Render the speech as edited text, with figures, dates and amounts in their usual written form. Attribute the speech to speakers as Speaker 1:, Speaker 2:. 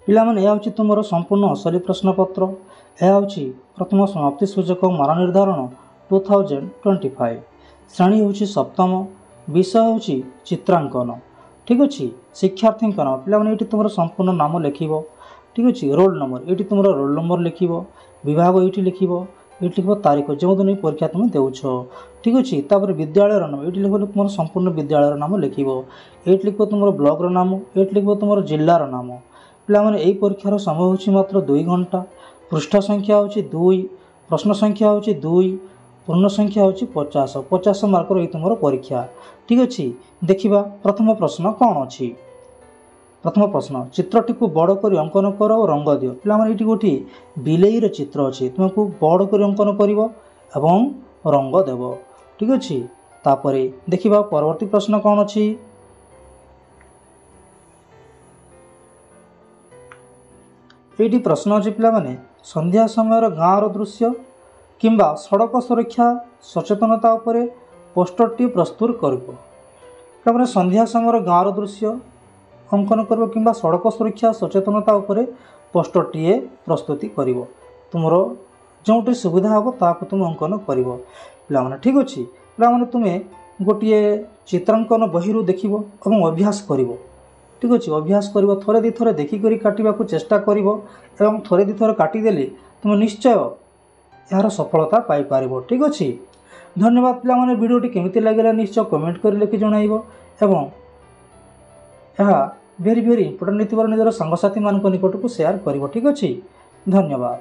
Speaker 1: पिलामाने यह हूँ तुम संपूर्ण असली प्रश्नपत्र। यह हूँ प्रथम समाप्ति सूचक मान निर्धारण 2025। श्रेणी हूँ सप्तम, विषय हूँ चित्रांकन। ठीक अच्छे शिक्षार्थी नाम पिलामाने ये तुम संपूर्ण नाम लिख। ठीक अच्छे रोल नंबर ये तुम रोल नंबर लिख, विभाग ये लिख, ये लिख तारीख जो दिन परीक्षा तुम देछ। ठीक अच्छे तापर विद्यालय नाम ये लिख तुम संपूर्ण विद्यालय नाम लिख, ये लिख तुम ब्लॉक नाम, ये लिख तुम जिलार नाम। पिलामाने यही परीक्षार समय हूँ मात्र 2 घंटा। पृष्ठ संख्या हूँ 2, प्रश्न संख्या हूँ 2, पूर्ण संख्या हूँ 50। 50 मार्कर ये तुम परीक्षा। ठीक अच्छे देखा प्रथम प्रश्न कौन अच्छी। प्रथम प्रश्न चित्रटी को बड़ कर अंकन कर और रंग दियो। पिलामाने ये गोटे बिलेईर चित्र अच्छे तुमको बड़ कर अंकन कर एवं रंग देव। ठीक अच्छे तापर देखा परवर्ती प्रश्न कौन अच्छी। ये प्रश्न अच्छे पिलामाने संध्या समय गाँव दृश्य किंबा सड़क सुरक्षा सचेतनता उपरे पोस्टरटी प्रस्तुत कर। संध्या समय गाँव दृश्य अंकन कर कि सड़क सुरक्षा सचेतनता उपरे पोस्टरटी प्रस्तुति कर। तुम जो सुविधा हम ताकू तुम अंकन कर पिलामाने। ठीक अच्छे पिलामाने तुम्हें गोटे चित्रांकन बही देख और अभ्यास कर। ठीक अच्छे अभ्यास कर थरे दी थर देखिक काटा चेष्टा कर थरे दी थर काटिदेले तुम निश्चय यार सफलता पाइपर। ठीक अच्छे धन्यवाद पिलामाने। वीडियोटी केमिति लगे निश्चय कमेंट कर लिखि जणाइब एवं यह भेरी भेरी इंपोर्टेंट निजर सांगसाथी मान निकट को शेयर कर। ठीक अच्छे धन्यवाद।